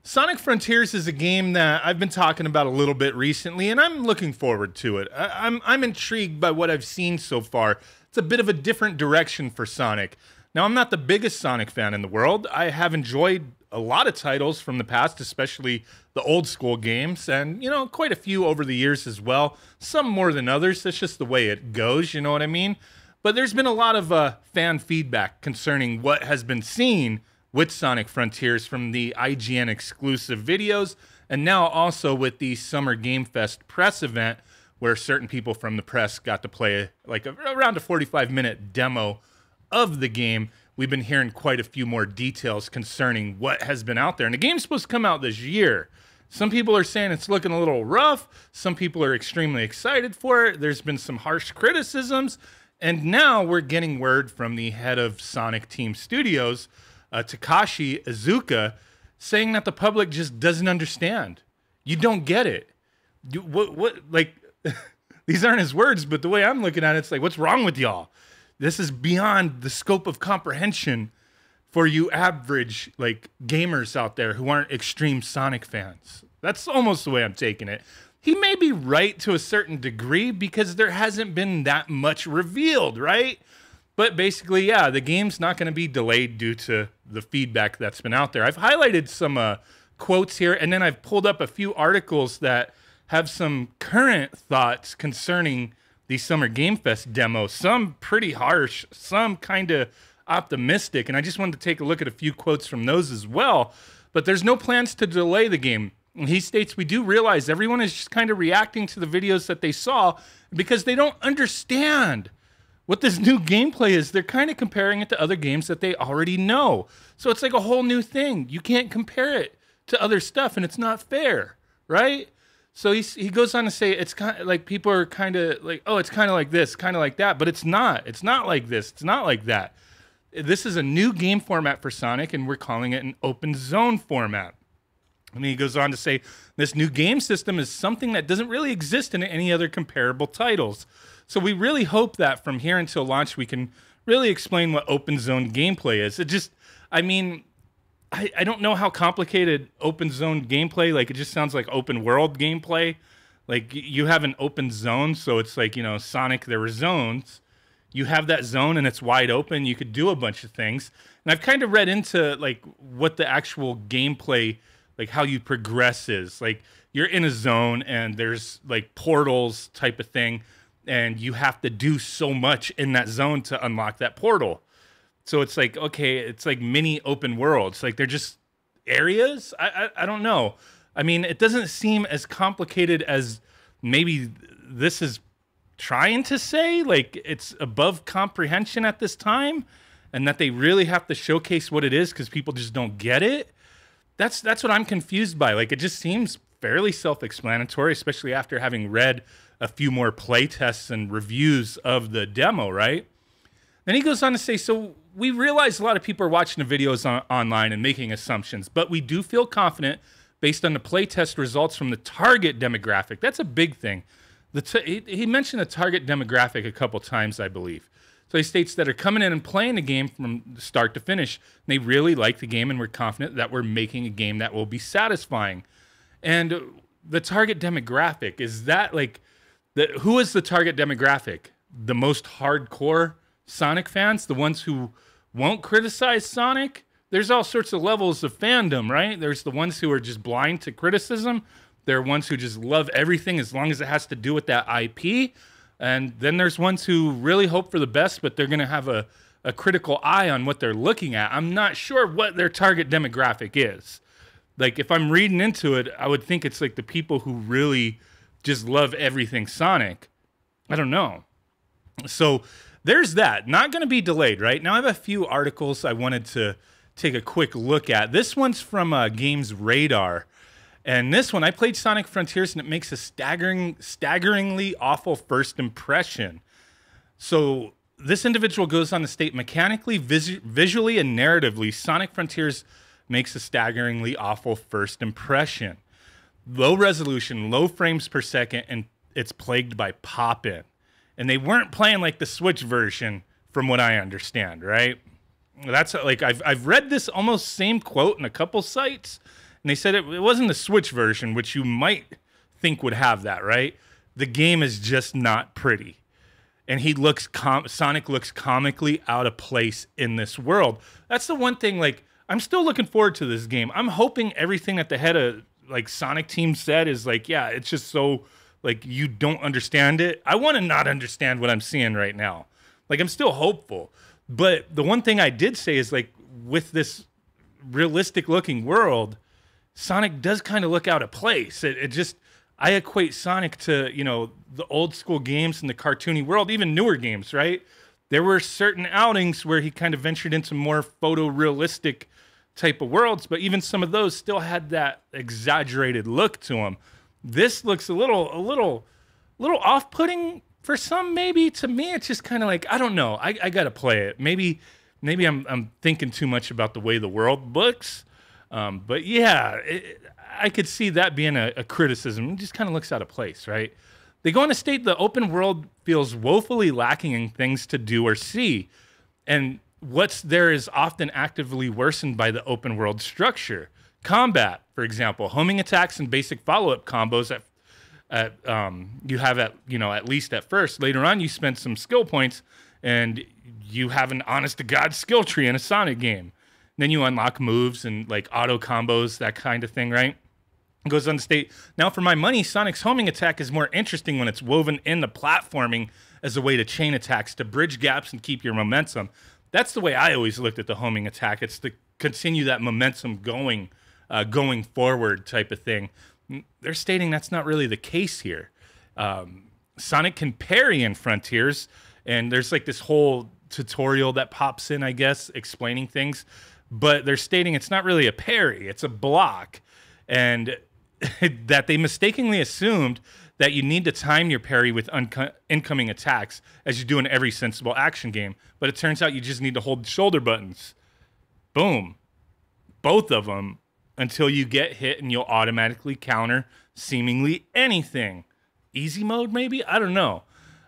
Sonic Frontiers is a game that I've been talking about a little bit recently, and I'm looking forward to it. I'm intrigued by what I've seen so far. It's a bit of a different direction for Sonic. Now, I'm not the biggest Sonic fan in the world. I have enjoyed a lot of titles from the past, especially the old school games, and, you know, quite a few over the years as well. Some more than others. That's just the way it goes, you know what I mean? But there's been a lot of fan feedback concerning what has been seen with Sonic Frontiers from the IGN exclusive videos, and now also with the Summer Game Fest press event, where certain people from the press got to play around a 45-minute demo of the game. We've been hearing quite a few more details concerning what has been out there. And the game's supposed to come out this year. Some people are saying it's looking a little rough. Some people are extremely excited for it. There's been some harsh criticisms. And now we're getting word from the head of Sonic Team Studios, TAKASHI IIZUKA, saying that the public just doesn't understand. You don't get it. These aren't his words, but the way I'm looking at it, it's like, what's wrong with y'all? This is beyond the scope of comprehension for you average gamers out there who aren't extreme Sonic fans. That's almost the way I'm taking it. He may be right to a certain degree because there hasn't been that much revealed, right? But basically, yeah, the game's not going to be delayed due to the feedback that's been out there. I've highlighted some quotes here, and then I've pulled up a few articles that have some current thoughts concerning the Summer Game Fest demo. Some pretty harsh, some kind of optimistic, and I just wanted to take a look at a few quotes from those as well. But there's no plans to delay the game. And he states, we do realize everyone is just kind of reacting to the videos that they saw because they don't understand what this new gameplay is. They're kind of comparing it to other games that they already know. So it's like a whole new thing. You can't compare it to other stuff, and it's not fair, right? So he goes on to say it's kind of like people are kind of like, oh, it's kind of like this, kind of like that, but it's not. It's not like this. It's not like that. This is a new game format for Sonic, and we're calling it an open zone format. And he goes on to say this new game system is something that doesn't really exist in any other comparable titles. So we really hope that from here until launch, we can really explain what open zone gameplay is. It just, I mean, I don't know how complicated open zone gameplay, like it just sounds like open world gameplay. Like you have an open zone, so it's like, you know, Sonic, there were zones. You have that zone and it's wide open. You could do a bunch of things. And I've kind of read into like what the actual gameplay, like how you progress is. Like you're in a zone and there's like portals type of thing. And you have to do so much in that zone to unlock that portal. So it's like, okay, it's like mini open worlds. Like they're just areas. I don't know. I mean, it doesn't seem as complicated as maybe this is trying to say. Like it's above comprehension at this time, and that they really have to showcase what it is because people just don't get it. That's what I'm confused by. Like it just seems fairly self-explanatory, especially after having read a few more play tests and reviews of the demo, right? Then he goes on to say, so we realize a lot of people are watching the videos online and making assumptions, but we do feel confident based on the playtest results from the target demographic. That's a big thing. He mentioned the target demographic a couple times, I believe. So he states that are coming in and playing the game from start to finish. They really like the game, and we're confident that we're making a game that will be satisfying. And the target demographic, is that like, who is the target demographic? The most hardcore Sonic fans? The ones who won't criticize Sonic? There's all sorts of levels of fandom, right? There's the ones who are just blind to criticism. There are ones who just love everything as long as it has to do with that IP. And then there's ones who really hope for the best, but they're going to have a critical eye on what they're looking at. I'm not sure what their target demographic is. Like, if I'm reading into it, I would think it's like the people who really just love everything Sonic. I don't know. So there's that. Not going to be delayed, right? Now I have a few articles I wanted to take a quick look at. This one's from Games Radar. And this one, I played Sonic Frontiers, and it makes a staggeringly awful first impression. So this individual goes on to state, mechanically, visually, and narratively, Sonic Frontiers makes a staggeringly awful first impression. Low resolution, low frames per second, and it's plagued by pop-in. And they weren't playing like the Switch version, from what I understand, right? That's like, I've read this almost same quote in a couple sites, And they said it wasn't the Switch version, which you might think would have that, right? The game is just not pretty. And Sonic looks comically out of place in this world. That's the one thing, like, I'm still looking forward to this game. I'm hoping everything that the head of, like, Sonic team said is like, yeah, it's just so, like, you don't understand it. I want to not understand what I'm seeing right now. Like, I'm still hopeful. But the one thing I did say is, like, with this realistic looking world, Sonic does kind of look out of place. It just, I equate Sonic to, you know, the old school games in the cartoony world, even newer games, right? There were certain outings where he kind of ventured into more photorealistic type of worlds, but even some of those still had that exaggerated look to them. This looks a little off-putting for some, maybe. To me, it's just kind of like, I don't know. I got to play it. Maybe I'm thinking too much about the way the world looks. But yeah, I could see that being a criticism. It just kind of looks out of place, right? They go on to state the open world feels woefully lacking in things to do or see. And what's there is often actively worsened by the open world structure. Combat, for example, homing attacks and basic follow-up combos you have at least at first. Later on, you spend some skill points and you have an honest-to-God skill tree in a Sonic game. Then you unlock moves and like auto combos, that kind of thing, right? It goes on to state, now for my money, Sonic's homing attack is more interesting when it's woven into platforming as a way to chain attacks, to bridge gaps and keep your momentum. That's the way I always looked at the homing attack. It's to continue that momentum going forward type of thing. They're stating that's not really the case here. Sonic can parry in Frontiers, and there's like this whole tutorial that pops in, I guess, explaining things. But they're stating it's not really a parry, it's a block. And that they mistakenly assumed that you need to time your parry with incoming attacks as you do in every sensible action game. But it turns out you just need to hold the shoulder buttons. Boom. Both of them until you get hit and you'll automatically counter seemingly anything. Easy mode, maybe? I don't know.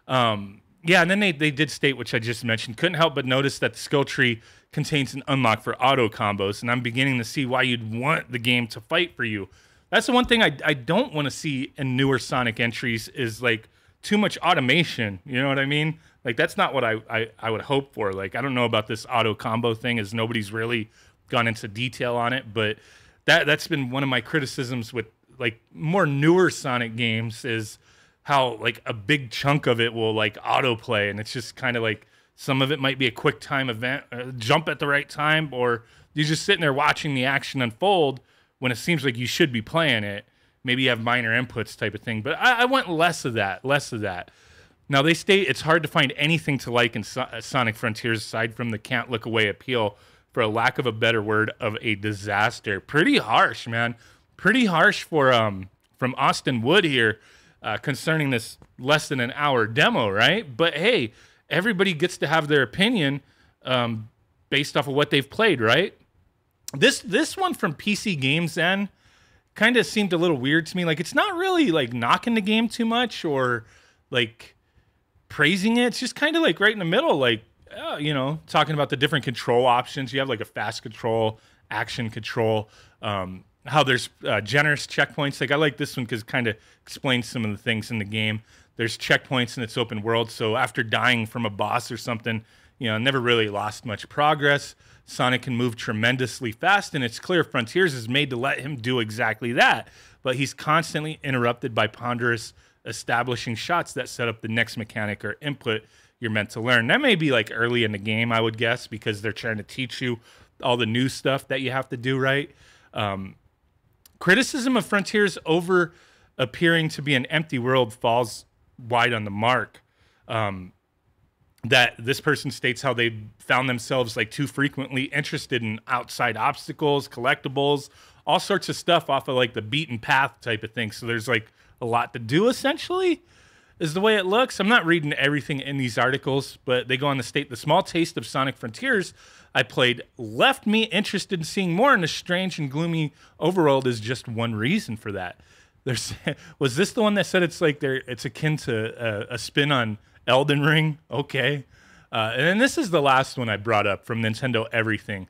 Yeah, and then they did state, which I just mentioned, couldn't help but notice that the skill tree contains an unlock for auto combos, and I'm beginning to see why you'd want the game to fight for you. That's the one thing I don't want to see in newer Sonic entries is, like, too much automation. You know what I mean? Like, that's not what I would hope for. Like, I don't know about this auto combo thing, as nobody's really gone into detail on it, but that's been one of my criticisms with, like, more newer Sonic games is how, like, a big chunk of it will, like, autoplay, and it's just kind of like some of it might be a quick time event, jump at the right time, or you're just sitting there watching the action unfold when it seems like you should be playing it. Maybe you have minor inputs type of thing, but I want less of that. Now, they state it's hard to find anything to like in Sonic Frontiers aside from the can't look away appeal, for a lack of a better word, of a disaster. Pretty harsh, man. Pretty harsh for from Austin Wood here concerning this less than an hour demo, right? But hey, everybody gets to have their opinion based off of what they've played, right? This one from PC Games then kind of seemed a little weird to me. Like, it's not really like knocking the game too much or like praising it. It's just kind of like right in the middle, like, you know, talking about the different control options. You have like a fast control, action control, how there's generous checkpoints. Like, I like this one because it kind of explains some of the things in the game. There's checkpoints in its open world, so after dying from a boss or something, you know, never really lost much progress. Sonic can move tremendously fast, and it's clear Frontiers is made to let him do exactly that. But he's constantly interrupted by ponderous establishing shots that set up the next mechanic or input you're meant to learn. That may be like early in the game, I would guess, because they're trying to teach you all the new stuff that you have to do, right? Criticism of Frontiers over appearing to be an empty world falls wide on the mark. That this person states how they found themselves like too frequently interested in outside obstacles, collectibles, all sorts of stuff off of like the beaten path type of thing. So there's like a lot to do, essentially, is the way it looks. I'm not reading everything in these articles, but they go on to state the small taste of Sonic Frontiers I played left me interested in seeing more in the strange and gloomy overworld is just one reason for that. Was this the one that said it's like it's akin to a spin on Elden Ring? Okay. And then this is the last one I brought up from Nintendo Everything.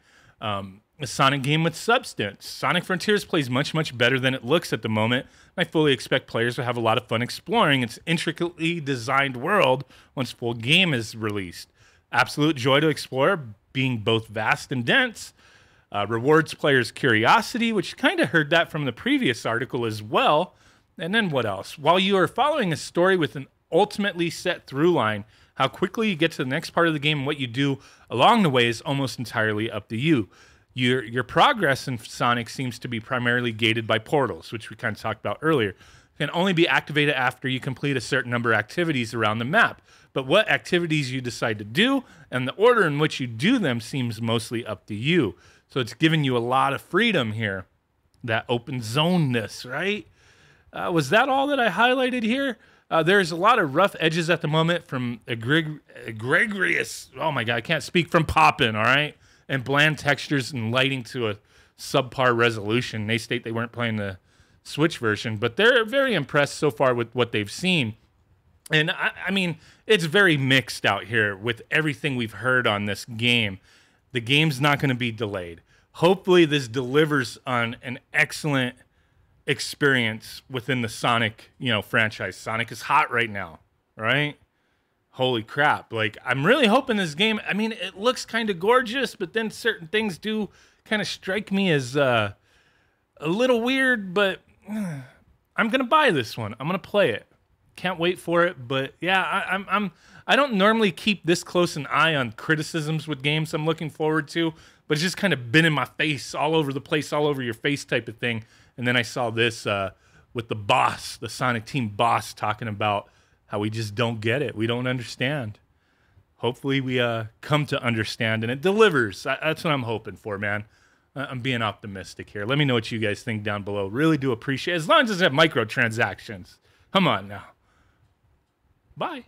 a Sonic game with substance. Sonic Frontiers plays much, much better than it looks at the moment. I fully expect players to have a lot of fun exploring its intricately designed world once full game is released. Absolute joy to explore, being both vast and dense. Rewards players' curiosity, which kind of heard that from the previous article as well. And then what else? While you are following a story with an ultimately set through line, how quickly you get to the next part of the game and what you do along the way is almost entirely up to you. Your progress in Sonic seems to be primarily gated by portals, which we kind of talked about earlier. Can only be activated after you complete a certain number of activities around the map. But what activities you decide to do and the order in which you do them seems mostly up to you. So it's giving you a lot of freedom here. That open zoneness, right? Was that all that I highlighted here? There's a lot of rough edges at the moment from egregious, oh my God, I can't speak, from Poppin', all right? And bland textures and lighting to a subpar resolution. They state they weren't playing the Switch version, but they're very impressed so far with what they've seen. And I mean, it's very mixed out here with everything we've heard on this game. The game's not going to be delayed. Hopefully this delivers on an excellent experience within the Sonic, franchise. Sonic is hot right now, right? Holy crap. Like, I'm really hoping this game, I mean, it looks kind of gorgeous, but then certain things do kind of strike me as a little weird, but I'm going to buy this one. I'm going to play it. Can't wait for it, but yeah, I don't normally keep this close an eye on criticisms with games I'm looking forward to, but it's just kind of been in my face, all over the place, all over your face type of thing. And then I saw this with the boss, the Sonic team boss, talking about how we just don't get it. We don't understand. Hopefully we come to understand, and it delivers. That's what I'm hoping for, man. I'm being optimistic here. Let me know what you guys think down below. Really do appreciate it. As long as it doesn't have microtransactions. Come on now. Bye.